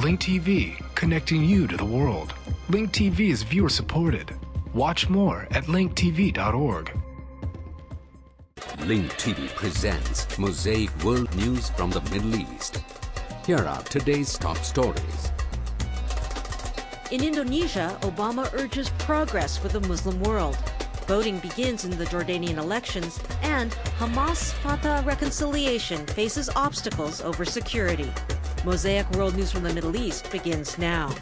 Link TV, connecting you to the world. Link TV is viewer supported. Watch more at linktv.org. Link TV presents Mosaic World News from the Middle East. Here are today's top stories. In Indonesia, Obama urges progress for the Muslim world. Voting begins in the Jordanian elections, and Hamas-Fatah reconciliation faces obstacles over security. Mosaic World News from the Middle East begins now.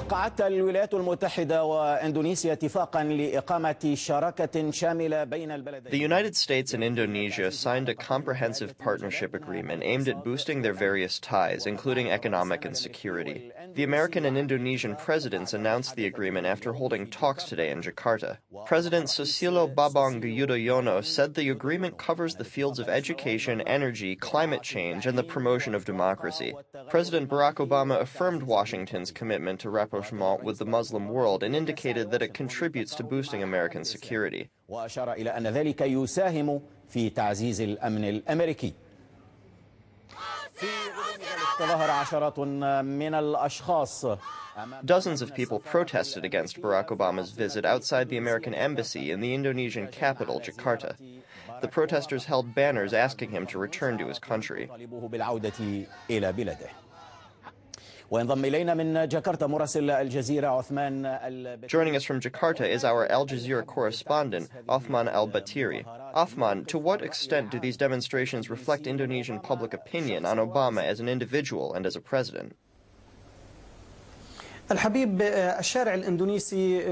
وقعت الولايات المتحدة وإندونيسيا اتفاقا لإقامة شراكة شاملة بين البلدين. The United States and Indonesia signed a comprehensive partnership agreement aimed at boosting their various ties, including economic and security. The American and Indonesian presidents announced the agreement after holding talks today in Jakarta. President Susilo Bambang Yudhoyono said the agreement covers the fields of education, energy, climate change, and the promotion of democracy. President Barack Obama affirmed Washington's commitment to rapprochement with the Muslim world and indicated that it contributes to boosting American security. وأشار إلى أن ذلك يساهم في تعزيز الأمن الأمريكي. تظاهر عشرات من الأشخاص. Dozens of people protested against Barack Obama's visit outside the American embassy in the Indonesian capital, Jakarta. The protesters held banners asking him to return to his country. Joining us from Jakarta is our Al Jazeera correspondent, Othman al-Batiri. Othman, to what extent do these demonstrations reflect Indonesian public opinion on Obama as an individual and as a president? الحبيب الشارع الإندونيسي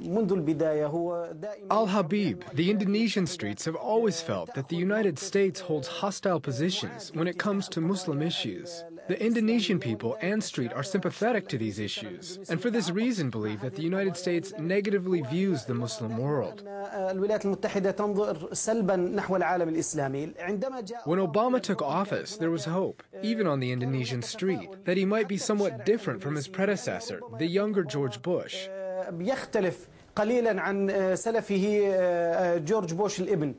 منذ البداية هو دائما Al-Habib, the Indonesian streets have always felt that the United States holds hostile positions when it comes to Muslim issues. The Indonesian people and street are sympathetic to these issues, and for this reason believe that the United States negatively views the Muslim world. الولايات المتحدة تنظر سلبا نحو العالم الإسلامي. When Obama took office, there was hope, even on the Indonesian street, that he might be somewhat different from his predecessor, the younger George Bush. بيختلف قليلا عن سلفه جورج بوش الابن.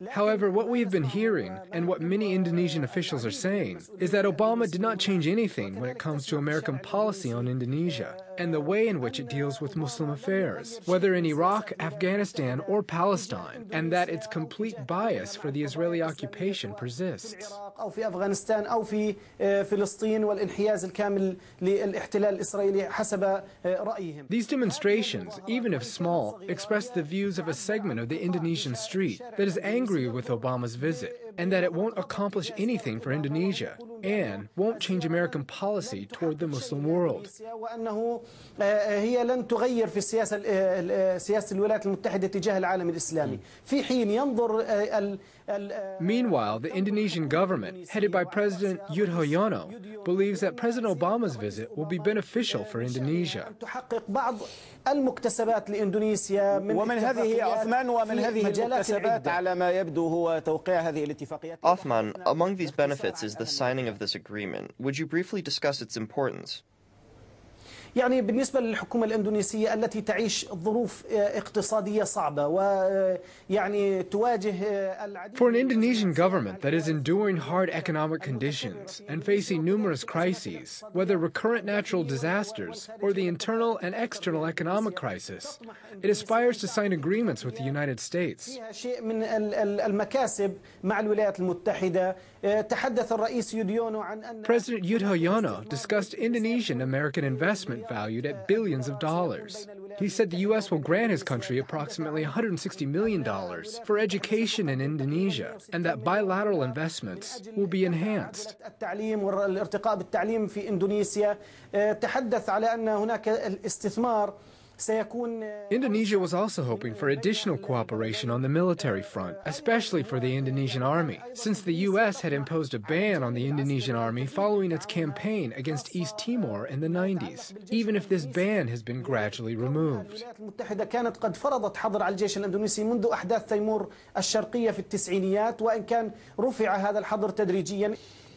However, what we have been hearing, and what many Indonesian officials are saying, is that Obama did not change anything when it comes to American policy on Indonesia, and the way in which it deals with Muslim affairs, whether in Iraq, Afghanistan, or Palestine, and that its complete bias for the Israeli occupation persists. أو في أفغانستان أو في فلسطين والانحياز الكامل للاحتلال الإسرائيلي حسب رأيهم. These demonstrations, even if small, express the views of a segment of the Indonesian street that is angry with Obama's visit, and that it won't accomplish anything for Indonesia, and won't change American policy toward the Muslim world. وأنه هي لن تغير في سياسة الولايات المتحدة تجاه العالم الإسلامي. في حين ينظر Meanwhile, the Indonesian government, headed by President Yudhoyono, believes that President Obama's visit will be beneficial for Indonesia. Othman, among these benefits is the signing of this agreement. Would you briefly discuss its importance? يعني بالنسبة للحكومة الإندونيسية التي تعيش ظروف اقتصادية صعبة ويعني تواجه العديد. For an Indonesian government that is enduring hard economic conditions and facing numerous crises, whether recurrent natural disasters or the internal and external economic crisis, it aspires to sign agreements with the United States. شيء من المكاسب مع الولايات المتحدة. تحدث الرئيس يوديونو عن أن President Yudhoyono discussed Indonesian-American investment valued at billions of dollars. He said the U.S. will grant his country approximately $160 million for education in Indonesia, and that bilateral investments will be enhanced. التعليم والارتقاء بالتعليم في إندونيسيا. تحدث على أن هناك الاستثمار. Indonesia was also hoping for additional cooperation on the military front, especially for the Indonesian army, since the U.S. had imposed a ban on the Indonesian army following its campaign against East Timor in the 90s, even if this ban has been gradually removed. الولايات المتحدة كانت قد فرضت حظر على الجيش الإندونيسي منذ أحداث تيمور الشرقية في التسعينيات، وإن كان رفع هذا الحظر تدريجيا.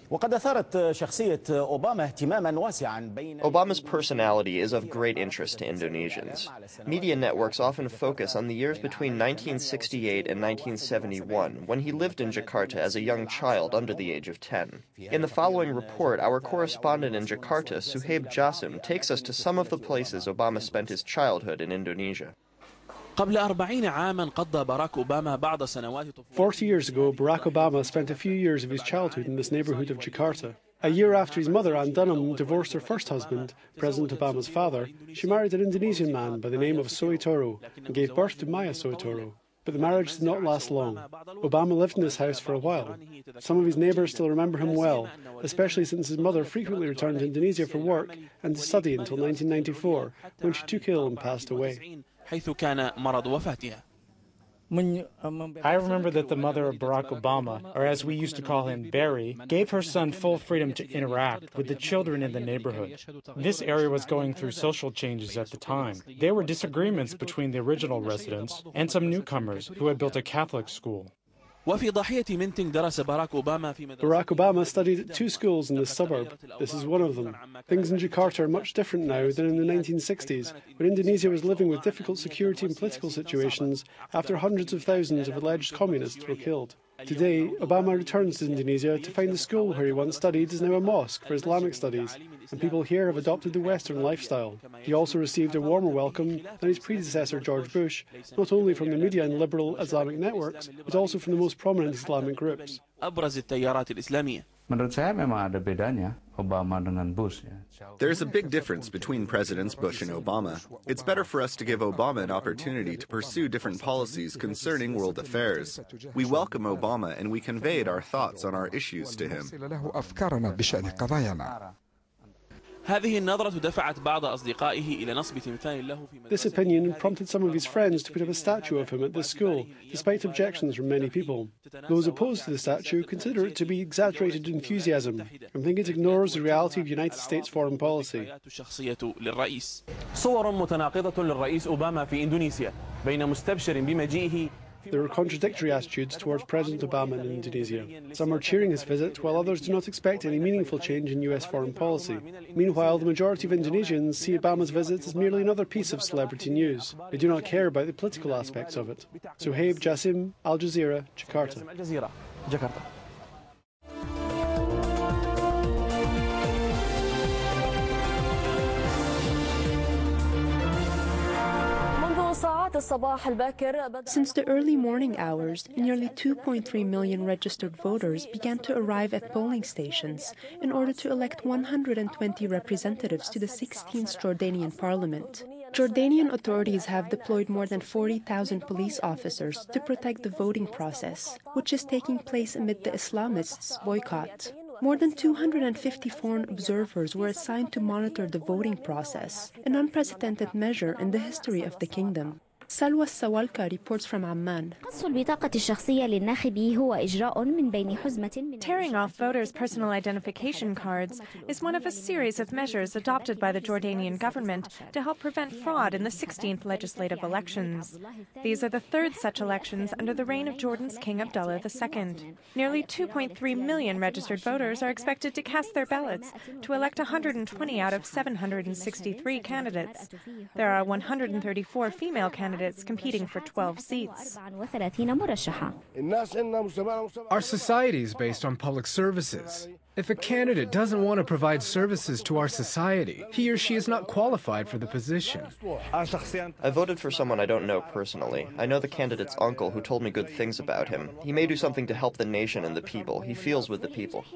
Obama's personality is of great interest to Indonesians. Media networks often focus on the years between 1968 and 1971, when he lived in Jakarta as a young child under the age of 10. In the following report, our correspondent in Jakarta, Suhaib Jasim, takes us to some of the places Obama spent his childhood in Indonesia. 40 years ago, Barack Obama spent a few years of his childhood in this neighborhood of Jakarta. A year after his mother, Ann Dunham, divorced her first husband, President Obama's father, she married an Indonesian man by the name of Soetoro and gave birth to Maya Soetoro. But the marriage did not last long. Obama lived in this house for a while. Some of his neighbours still remember him well, especially since his mother frequently returned to Indonesia for work and to study until 1994, when she took ill and passed away. I remember that the mother of Barack Obama, or as we used to call him, Barry, gave her son full freedom to interact with the children in the neighborhood. This area was going through social changes at the time. There were disagreements between the original residents and some newcomers who had built a Catholic school. Barack Obama studied at 2 schools in this suburb. This is one of them. Things in Jakarta are much different now than in the 1960s, when Indonesia was living with difficult security and political situations after hundreds of thousands of alleged communists were killed. Today, Obama returns to Indonesia to find the school where he once studied is now a mosque for Islamic studies, and people here have adopted the Western lifestyle. He also received a warmer welcome than his predecessor George Bush, not only from the media and liberal Islamic networks, but also from the most prominent Islamic groups. There's a big difference between Presidents Bush and Obama. It's better for us to give Obama an opportunity to pursue different policies concerning world affairs. We welcome Obama and we conveyed our thoughts on our issues to him. This opinion prompted some of his friends to put up a statue of him at this school, despite objections from many people. Those opposed to the statue consider it to be exaggerated enthusiasm and think it ignores the reality of United States foreign policy. There are contradictory attitudes towards President Obama in Indonesia. Some are cheering his visit, while others do not expect any meaningful change in US foreign policy. Meanwhile, the majority of Indonesians see Obama's visit as merely another piece of celebrity news. They do not care about the political aspects of it. Suhaib Jasim, Al Jazeera, Jakarta. Since the early morning hours, nearly 2.3 million registered voters began to arrive at polling stations in order to elect 120 representatives to the 16th Jordanian parliament. Jordanian authorities have deployed more than 40,000 police officers to protect the voting process, which is taking place amid the Islamists' boycott. More than 250 foreign observers were assigned to monitor the voting process, an unprecedented measure in the history of the kingdom. Salwa Sawalka reports from Amman. Tearing off voters' personal identification cards is one of a series of measures adopted by the Jordanian government to help prevent fraud in the 16th legislative elections. These are the third such elections under the reign of Jordan's King Abdullah II. Nearly 2.3 million registered voters are expected to cast their ballots to elect 120 out of 763 candidates. There are 134 female candidates competing for 12 seats. Our society is based on public services. If a candidate doesn't want to provide services to our society, he or she is not qualified for the position. I voted for someone I don't know personally. I know the candidate's uncle who told me good things about him. He may do something to help the nation and the people. He feels with the people.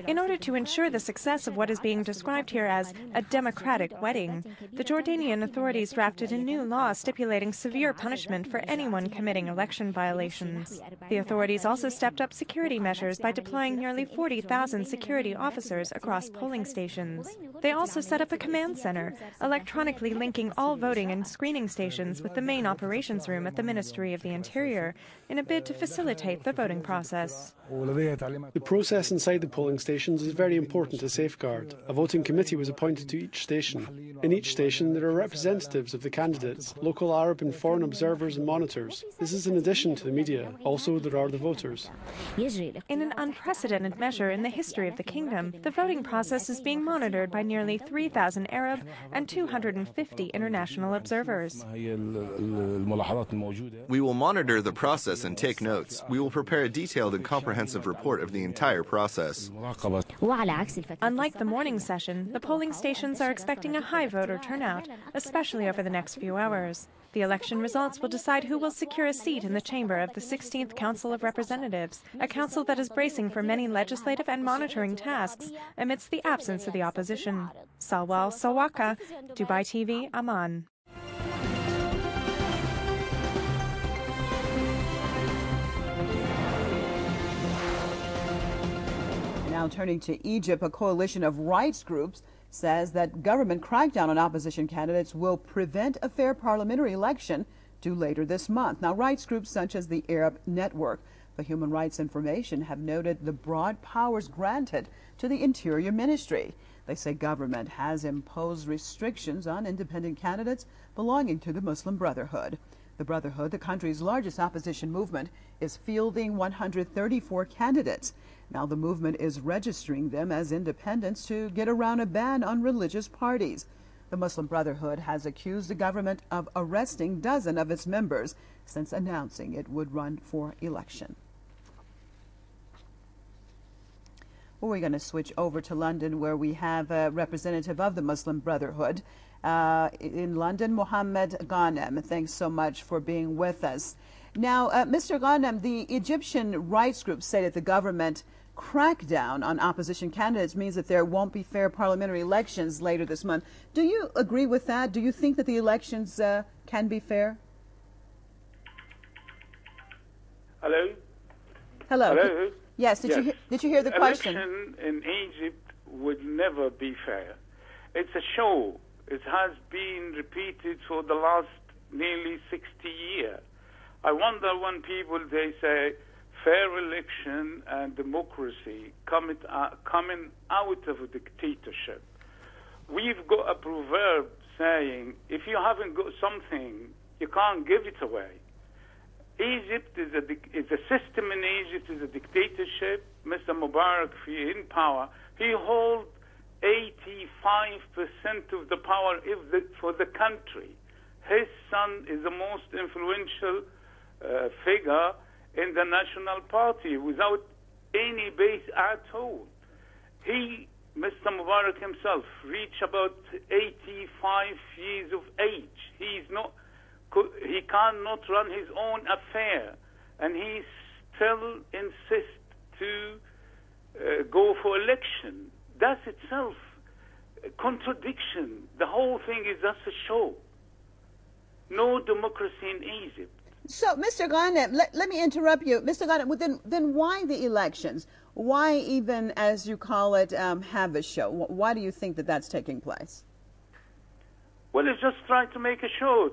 In order to ensure the success of what is being described here as a democratic wedding, the Jordanian authorities drafted a new law stipulating severe punishment for anyone committing election violations. The authorities also stepped up security measures by deploying nearly 40,000 security officers across polling stations. They also set up a command center, electronically linking all voting and screening stations with the main operations room at the Ministry of the Interior in a bid to facilitate the voting process. The process inside the polling stations is very important to safeguard. A voting committee was appointed to each station. In each station, there are representatives of the candidates, local Arab and foreign observers and monitors. This is in addition to the media. Also, there are the voters. In an unprecedented measure in the history of the kingdom, the voting process is being monitored by nearly 3,000 Arab and 250 international observers. We will monitor the process and take notes. We will prepare a detailed and comprehensive report of the entire process. Unlike the morning session, the polling stations are expecting a high voter turnout, especially over the next few hours. The election results will decide who will secure a seat in the chamber of the 16th Council of Representatives, a council that is bracing for many legislative and monitoring tasks amidst the absence of the opposition. Salwa Sawaka, Dubai TV, Amman. Now turning to Egypt, a coalition of rights groups says that government crackdown on opposition candidates will prevent a fair parliamentary election due later this month. Now, rights groups such as the Arab Network for Human Rights Information have noted the broad powers granted to the Interior Ministry. They say government has imposed restrictions on independent candidates belonging to the Muslim Brotherhood. The Brotherhood, the country's largest opposition movement, is fielding 134 candidates. Now the movement is registering them as independents to get around a ban on religious parties. The Muslim Brotherhood has accused the government of arresting dozens of its members since announcing it would run for election. Well, we're going to switch over to London, where we have a representative of the Muslim Brotherhood. In London, Mohammed Ghanem, thanks so much for being with us. Now, Mr. Ghanem, the Egyptian rights groups say that the government crackdown on opposition candidates means that there won't be fair parliamentary elections later this month. Do you agree with that? Do you think that the elections can be fair? Hello? Hello. Hello? Yes, did you hear the question? Election in Egypt would never be fair. It's a show. It has been repeated for the last nearly 60 years. I wonder when people, they say, fair election and democracy coming out of a dictatorship. We've got a proverb saying, if you haven't got something, you can't give it away. Egypt is a system in Egypt is a dictatorship. Mr. Mubarak, in power, he holds 85% of the power for the country. His son is the most influential figure in the National Party without any base at all. Mr. Mubarak himself, reached about 85 years of age. He cannot run his own affair, and he still insists to go for election. That's itself a contradiction. The whole thing is just a show. No democracy in Egypt. So, Mr. Ghanem, let me interrupt you. Mr. Ghanem, then why the elections? Why even, as you call it, have a show? Why do you think that that's taking place? Well, it's just trying to make a show.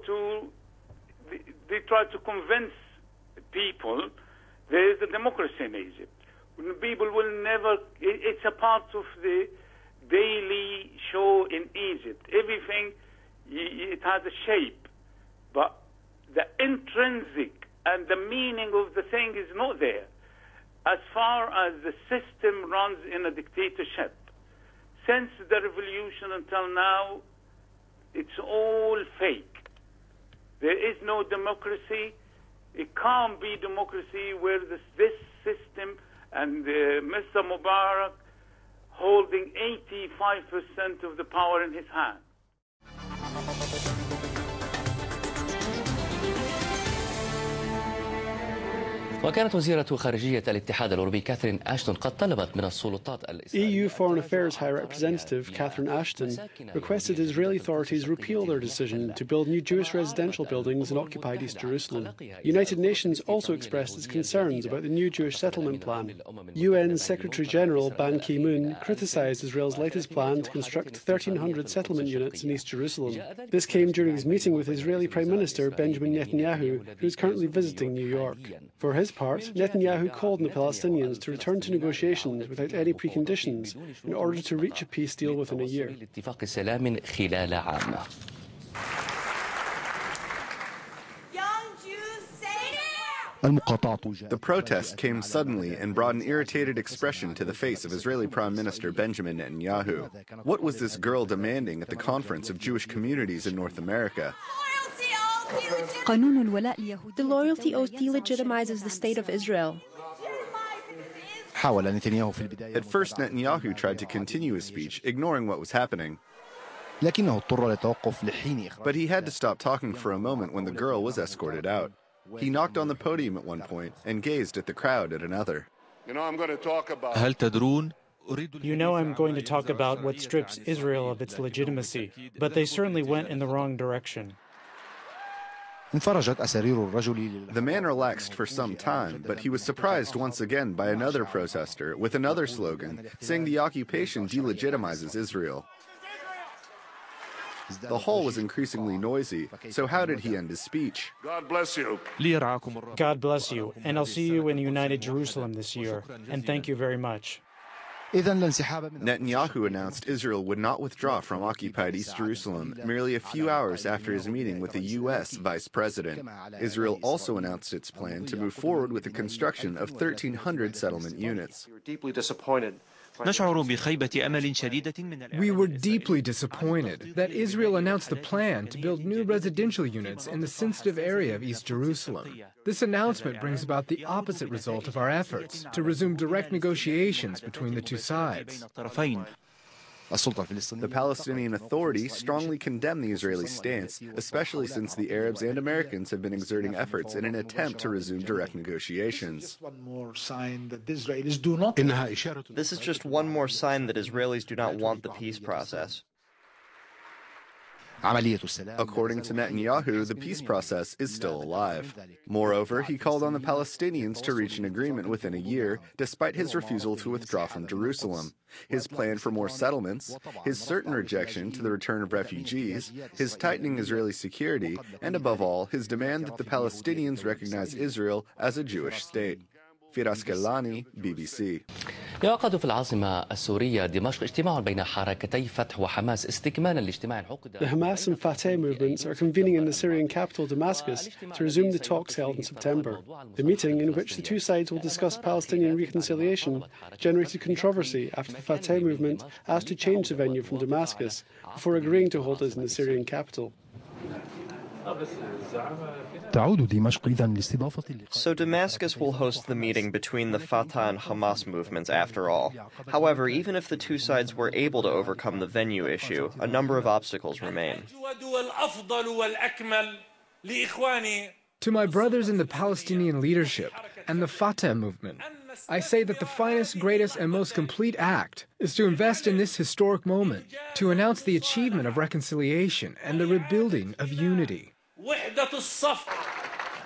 They try to convince people there is a democracy in Egypt. People will never... It's a part of the daily show in Egypt. Everything, it has a shape. But the intrinsic and the meaning of the thing is not there. As far as the system runs in a dictatorship, since the revolution until now, it's all fake. There is no democracy. It can't be democracy where this system and Mr. Mubarak holding 85% of the power in his hand. وكانت وزيرة خارجية الاتحاد الأوروبي كاثرين أشتون قد طلبت من السلطات الإسرائيلية. EU Foreign Affairs High Representative Catherine Ashton requested Israeli authorities repeal their decision to build new Jewish residential buildings in occupied East Jerusalem. United Nations also expressed its concerns about the new Jewish settlement plan. UN Secretary-General Ban Ki-moon criticized Israel's latest plan to construct 1,300 settlement units in East Jerusalem. This came during his meeting with Israeli Prime Minister Benjamin Netanyahu, who is currently visiting New York. For his part, Netanyahu called on the Palestinians to return to negotiations without any preconditions in order to reach a peace deal within a year. The protest came suddenly and brought an irritated expression to the face of Israeli Prime Minister Benjamin Netanyahu. What was this girl demanding at the Conference of Jewish Communities in North America? The loyalty oath delegitimizes the state of Israel. At first, Netanyahu tried to continue his speech, ignoring what was happening. But he had to stop talking for a moment when the girl was escorted out. He knocked on the podium at one point and gazed at the crowd at another. I'm going to talk about what strips Israel of its legitimacy, but they certainly went in the wrong direction. The man relaxed for some time, but he was surprised once again by another protester with another slogan saying the occupation delegitimizes Israel. The hall was increasingly noisy, so how did he end his speech? God bless you. God bless you, and I'll see you in United Jerusalem this year, and thank you very much. Netanyahu announced Israel would not withdraw from occupied East Jerusalem merely a few hours after his meeting with the U.S. Vice President. Israel also announced its plan to move forward with the construction of 1,300 settlement units. We were deeply disappointed that Israel announced the plan to build new residential units in the sensitive area of East Jerusalem. This announcement brings about the opposite result of our efforts to resume direct negotiations between the two sides. The Palestinian Authority strongly condemned the Israeli stance, especially since the Arabs and Americans have been exerting efforts in an attempt to resume direct negotiations. This is just one more sign that Israelis do not want the peace process. According to Netanyahu, the peace process is still alive. Moreover, he called on the Palestinians to reach an agreement within a year, despite his refusal to withdraw from Jerusalem, his plan for more settlements, his certain rejection to the return of refugees, his tightening Israeli security, and above all, his demand that the Palestinians recognize Israel as a Jewish state. Firas Kelani, BBC. يعقد في العاصمة السورية دمشق اجتماع بين حركتي فتح وحماس استكمالا لاجتماع العقد. The Hamas and Fatah movements are convening in the Syrian capital Damascus to resume the talks held in September. The meeting, in which the two sides will discuss Palestinian reconciliation, generated controversy after the Fatah movement asked to change the venue from Damascus before agreeing to hold it in the Syrian capital. So Damascus will host the meeting between the Fatah and Hamas movements after all. However, even if the two sides were able to overcome the venue issue, a number of obstacles remain. To my brothers in the Palestinian leadership and the Fatah movement, I say that the finest, greatest, and most complete act is to invest in this historic moment, to announce the achievement of reconciliation and the rebuilding of unity.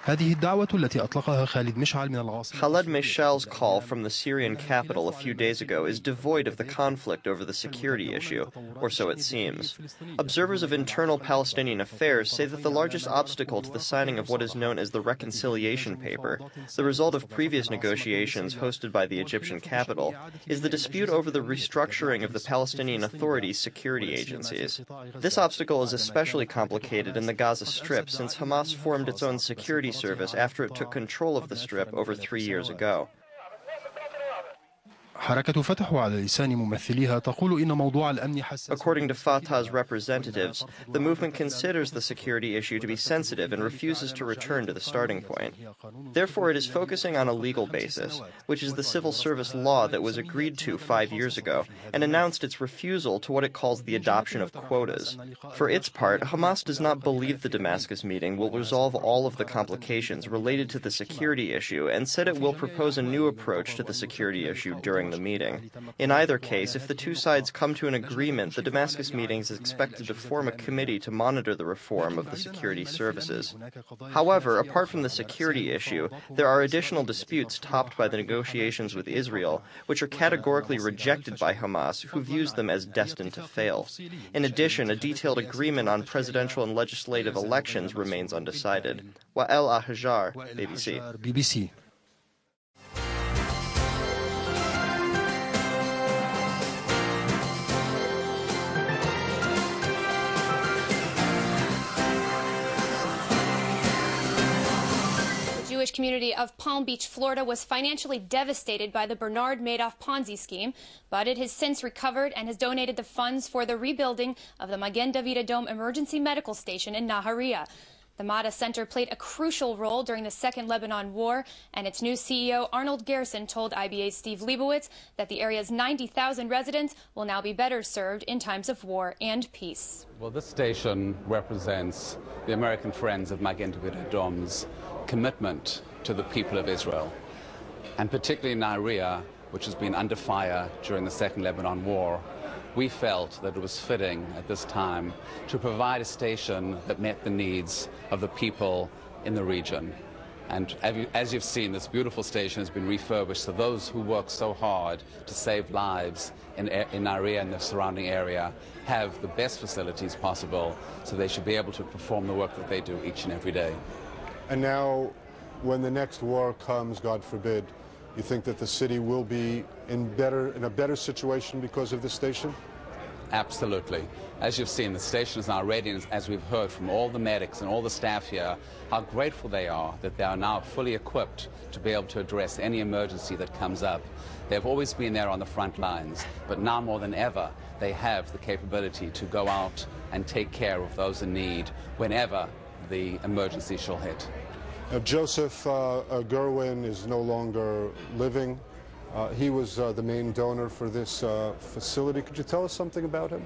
هذه الدعوة التي أطلقها خالد مشعل من العاصمة. Khaled Mishal's call from the Syrian capital a few days ago is devoid of the conflict over the security issue, or so it seems. Observers of internal Palestinian affairs say that the largest obstacle to the signing of what is known as the reconciliation paper, the result of previous negotiations hosted by the Egyptian capital, is the dispute over the restructuring of the Palestinian Authority's security agencies. This obstacle is especially complicated in the Gaza Strip since Hamas formed its own security service after it took control of the Strip over 3 years ago. حركة فتح على لسان ممثليها تقول إن موضوع الأمن حساس. According to Fatah's representatives, the movement considers the security issue to be sensitive and refuses to return to the starting point. Therefore, it is focusing on a legal basis, which is the civil service law that was agreed to 5 years ago, and announced its refusal to what it calls the adoption of quotas. For its part, Hamas does not believe the Damascus meeting will resolve all of the complications related to the security issue and said it will propose a new approach to the security issue during the meeting. In either case, if the two sides come to an agreement, the Damascus meeting is expected to form a committee to monitor the reform of the security services. However, apart from the security issue, there are additional disputes topped by the negotiations with Israel, which are categorically rejected by Hamas, who views them as destined to fail. In addition, a detailed agreement on presidential and legislative elections remains undecided. Wael Al-Hajar, BBC. Jewish community of Palm Beach, Florida, was financially devastated by the Bernard Madoff Ponzi scheme, but it has since recovered and has donated the funds for the rebuilding of the Magen David Adom Emergency Medical Station in Nahariya. The Mada Center played a crucial role during the Second Lebanon War, and its new CEO, Arnold Gerson, told IBA's Steve Leibowitz that the area's 90,000 residents will now be better served in times of war and peace. Well, this station represents the American Friends of Magen David Adom's commitment to the people of Israel, and particularly Nahariya, which has been under fire during the Second Lebanon War. We felt that it was fitting at this time to provide a station that met the needs of the people in the region. And as you've seen, this beautiful station has been refurbished, so those who work so hard to save lives in Nahariya and the surrounding area have the best facilities possible, so they should be able to perform the work that they do each and every day. And now, when the next war comes, God forbid, you think that the city will be in a better situation because of this station? Absolutely. As you've seen, the station is now ready, and as we've heard from all the medics and all the staff here, how grateful they are that they are now fully equipped to be able to address any emergency that comes up. They've always been there on the front lines, but now more than ever, they have the capability to go out and take care of those in need whenever the emergency shall hit. Joseph Gerwin is no longer living. He was the main donor for this facility. Could you tell us something about him?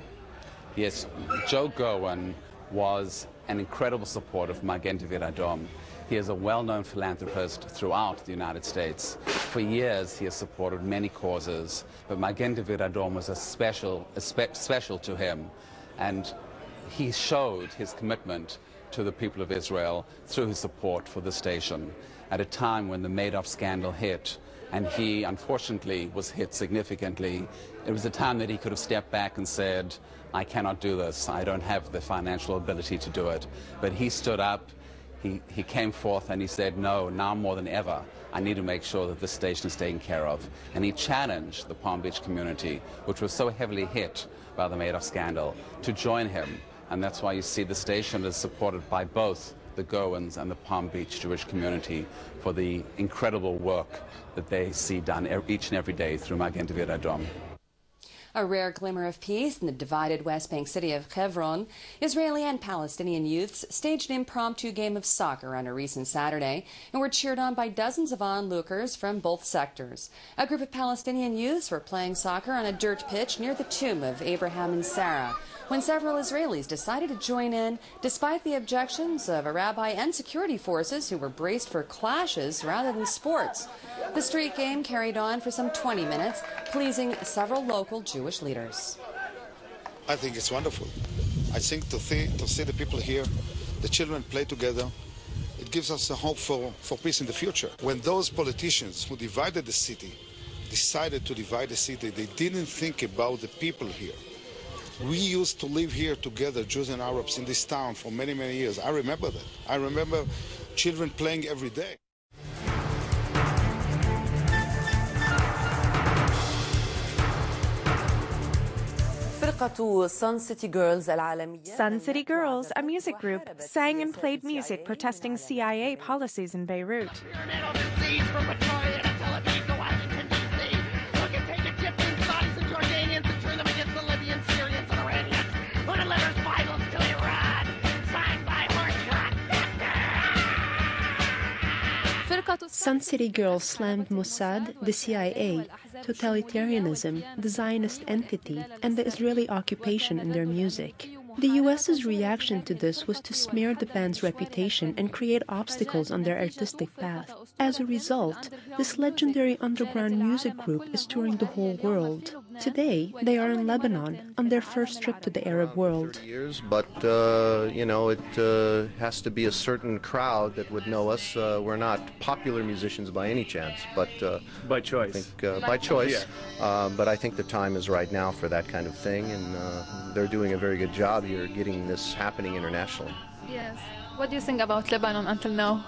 Yes, Joe Gerwin was an incredible supporter of Magen David Adom. He is a well-known philanthropist throughout the United States. For years, he has supported many causes, but Magen David Adom was special to him, and he showed his commitment to the people of Israel through his support for the station at a time when the Madoff scandal hit, and he unfortunately was hit significantly. It was a time that he could have stepped back and said, I cannot do this, I don't have the financial ability to do it. But he stood up, he came forth and he said, no, now more than ever, I need to make sure that this station is taken care of. And he challenged the Palm Beach community, which was so heavily hit by the Madoff scandal, to join him. And that's why you see the station is supported by both the Gerwins and the Palm Beach Jewish community for the incredible work that they see done each and every day through Magen David Adom. A rare glimmer of peace in the divided West Bank city of Hebron. Israeli and Palestinian youths staged an impromptu game of soccer on a recent Saturday and were cheered on by dozens of onlookers from both sectors. A group of Palestinian youths were playing soccer on a dirt pitch near the tomb of Abraham and Sarah when several Israelis decided to join in, despite the objections of a rabbi and security forces who were braced for clashes rather than sports. The street game carried on for some 20 minutes, pleasing several local Jewish leaders. I think it's wonderful. I think to see the people here, the children play together, it gives us a hope for peace in the future. When those politicians who divided the city decided to divide the city, they didn't think about the people here. We used to live here together, Jews and Arabs, in this town for many, many years. I remember that. I remember children playing every day. Sun City Girls, a music group, sang and played music protesting CIA policies in Beirut. Sun City Girls slammed Mossad, the CIA, totalitarianism, the Zionist entity, and the Israeli occupation in their music. The U.S.'s reaction to this was to smear the band's reputation and create obstacles on their artistic path. As a result, this legendary underground music group is touring the whole world. Today, they are in Lebanon on their first trip to the Arab world. 30 years, but, you know, it has to be a certain crowd that would know us. We're not popular musicians by any chance, but... by choice. I think, by choice. Yeah. But I think the time is right now for that kind of thing, and they're doing a very good job here getting this happening internationally. Yes. What do you think about Lebanon until now?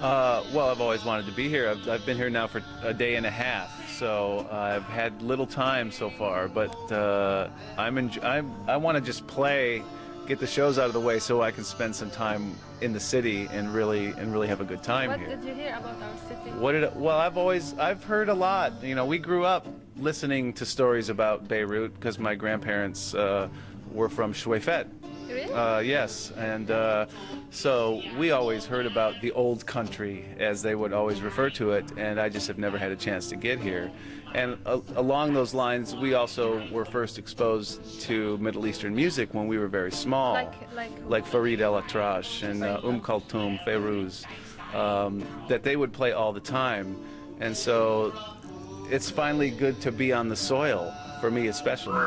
Well, I've always wanted to be here. I've been here now for a day and a half, so I've had little time so far. But I want to just play get the shows out of the way so I can spend some time in the city and really have a good time here. What did you hear about our city? Well, I've heard a lot. You know, we grew up listening to stories about Beirut because my grandparents were from Shuwaifet. Really? Yes, and so we always heard about the old country, as they would always refer to it, and I just have never had a chance to get here. And along those lines, we also were first exposed to Middle Eastern music when we were very small, like Farid El-Atrash and Kulthum, Feiruz, that they would play all the time. And so it's finally good to be on the soil, for me especially.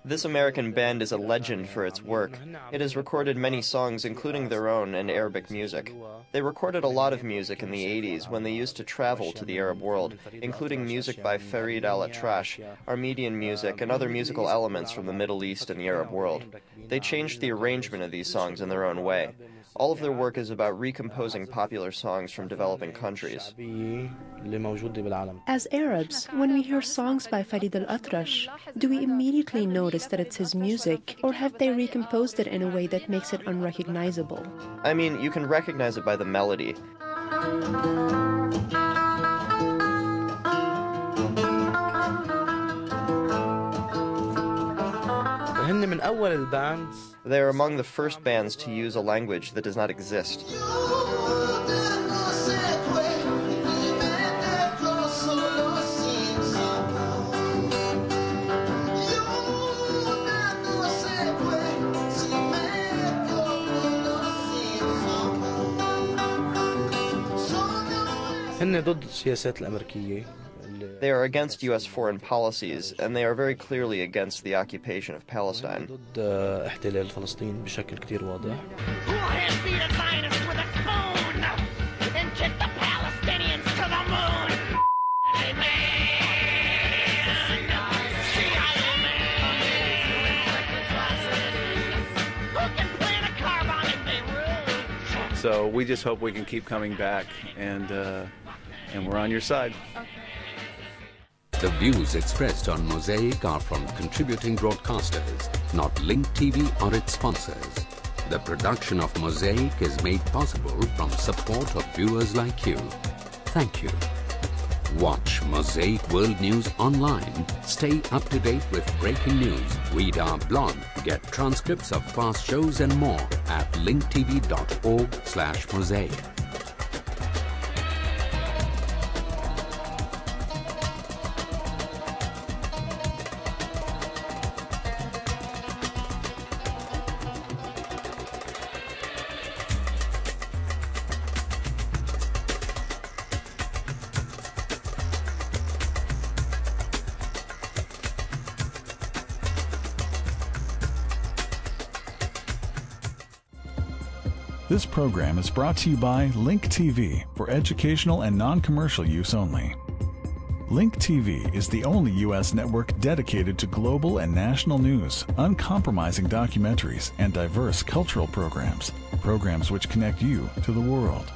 This American band is a legend for its work. It has recorded many songs, including their own, and Arabic music. They recorded a lot of music in the 80s when they used to travel to the Arab world, including music by Farid El-Atrash, Armenian music, and other musical elements from the Middle East and the Arab world. They changed the arrangement of these songs in their own way. All of their work is about recomposing popular songs from developing countries. As Arabs, when we hear songs by Farid El-Atrash, do we immediately notice that it's his music, or have they recomposed it in a way that makes it unrecognizable? I mean, you can recognize it by the melody. They are among the first bands to use a language that does not exist. They are against U.S. foreign policies, and they are very clearly against the occupation of Palestine. So we just hope we can keep coming back, and we're on your side. The views expressed on Mosaic are from contributing broadcasters, not Link TV or its sponsors. The production of Mosaic is made possible from support of viewers like you. Thank you. Watch Mosaic World News online. Stay up to date with breaking news. Read our blog. Get transcripts of past shows and more at linktv.org/mosaic. This program is brought to you by Link TV for educational and non-commercial use only. Link TV is the only U.S. network dedicated to global and national news, uncompromising documentaries, and diverse cultural programs which connect you to the world.